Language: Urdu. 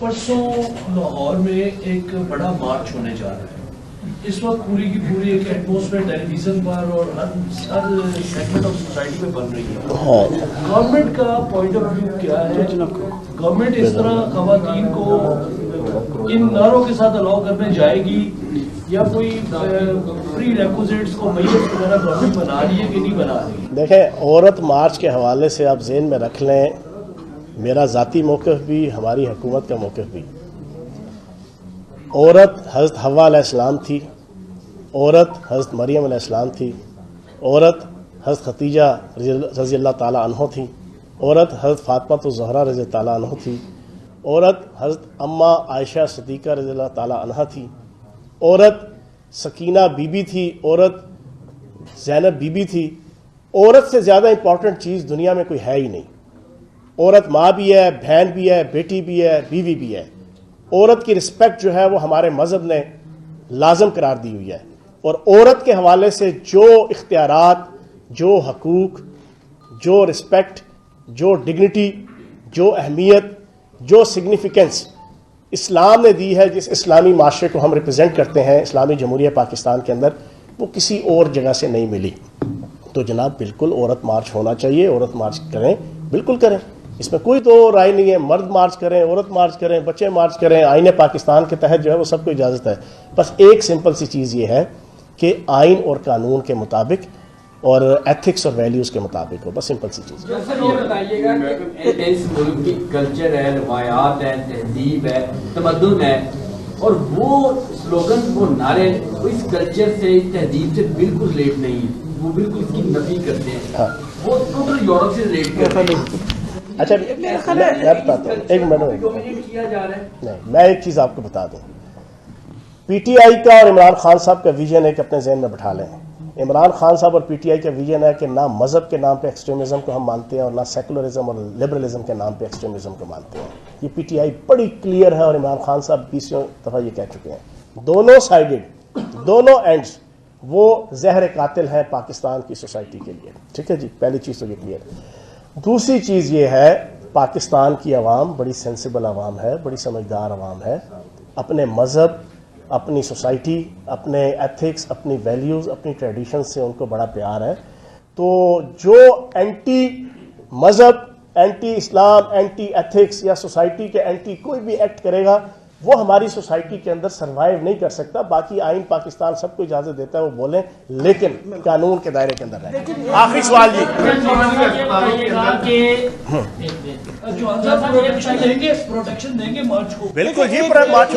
پرسوں لاہور میں ایک بڑا مارچ ہونے جا رہا ہے. اس وقت پوری کی پوری ایک ایٹماسفیئر ٹیلی ویژن پر اور ہر سیگمنٹ آف سوسائٹی میں بن رہی ہے. گورنمنٹ کا پوائنٹ آف ویو کیا ہے؟ گورنمنٹ اس طرح خواتین کو ان نعروں کے ساتھ الاؤ کرنے جائے گی یا کوئی پری ریکوزٹس کو میت وغیرہ گورنمنٹ بنا رہی ہے کہ نہیں بنا رہی؟ دیکھیں، عورت مارچ کے حوالے سے آپ ذہن میں رکھ لیں، میرا ذاتی موقف بھی، ہماری حکومت کا موقف بھی. عورت حضرت حوا علیہ السلام تھی، عورت حضرت مریم علیہ السلام تھی، عورت حضرت ختیجہ رضی اللہ تعالیٰ عنہ تھی، عورت حضرت فاطمہ الزہرا رضی اللہ تعالیٰ عنہ تھی، عورت حضرت اماں عائشہ صدیقہ رضی اللہ تعالیٰ عنہ تھی، عورت سکینہ بی بی تھی، عورت زینب بی بی تھی. عورت سے زیادہ امپورٹنٹ چیز دنیا میں کوئی ہے ہی نہیں. عورت ماں بھی ہے، بہن بھی ہے، بیٹی بھی ہے، بیوی بھی ہے. عورت کی رسپیکٹ جو ہے وہ ہمارے مذہب نے لازم قرار دی ہوئی ہے، اور عورت کے حوالے سے جو اختیارات، جو حقوق، جو رسپیکٹ، جو ڈگنیٹی، جو اہمیت، جو سگنیفیکنس اسلام نے دی ہے، جس اسلامی معاشرے کو ہم ریپرزینٹ کرتے ہیں اسلامی جمہوریہ پاکستان کے اندر، وہ کسی اور جگہ سے نہیں ملی. تو جناب بالکل عورت مارچ ہونا چاہیے، عورت مارچ کریں، بالکل کریں، اس میں کوئی تو رائے نہیں ہے. مرد مارچ کریں، عورت مارچ کریں، بچے مارچ کریں، آئین پاکستان کے تحت جو ہے وہ سب کو اجازت ہے. بس ایک سمپل سی چیز یہ ہے کہ آئین اور قانون کے مطابق اور ایتھکس اور ویلیوز کے مطابق ہو، بس سمپل سی چیز. سر یہ بتائیے گا کہ اس ملک کی کلچر ہے، روایات ہے، تہذیب ہے، تمدن ہے، اور وہ سلوگن، وہ نعرے اس کلچر سے، اس تہذیب سے بالکل ریلیٹ نہیں ہے، وہ بالکل اس کی نفی کرتے ہیں. وہ ٹوٹل یورپ سے ریلیٹ کرتے ہیں. اچھا میں بتاتا ہوں، ایک منٹ کیا جا رہا ہے. نہیں، میں ایک چیز آپ کو بتا دوں. پی ٹی آئی کا اور عمران خان صاحب کا ویژن ایک اپنے ذہن میں بٹھا لیں. عمران خان صاحب اور پی ٹی آئی کا ویژن ہے کہ نہ مذہب کے نام پہ ایکسٹریمزم کو ہم مانتے ہیں اور نہ سیکولرزم اور لبرلزم کے نام پہ ایکسٹریمزم کو مانتے ہیں. یہ پی ٹی آئی بڑی کلیئر ہے، اور عمران خان صاحب 20 دفعہ یہ کہہ چکے ہیں. دونوں سائیڈڈ، دونوں اینڈز وہ زہر قاتل ہیں پاکستان کی سوسائٹی کے لیے. ٹھیک ہے جی، پہلی چیز تو یہ کلیئر ہے. دوسری چیز یہ ہے، پاکستان کی عوام بڑی سینسیبل عوام ہے، بڑی سمجھدار عوام ہے. اپنے مذہب، اپنی سوسائٹی، اپنے ایتھکس، اپنی ویلیوز، اپنی ٹریڈیشن سے ان کو بڑا پیار ہے. تو جو اینٹی مذہب، اینٹی اسلام، اینٹی ایتھکس یا سوسائٹی کے اینٹی کوئی بھی ایکٹ کرے گا، وہ ہماری سوسائٹی کے اندر سروائیو نہیں کر سکتا. باقی آئین پاکستان سب کو اجازت دیتا ہے وہ بولیں، لیکن قانون کے دائرے کے اندر رہیں. آخری سوال یہ پروٹیکشن دیں گے مارچ کو. بالکل جی، پر مارچ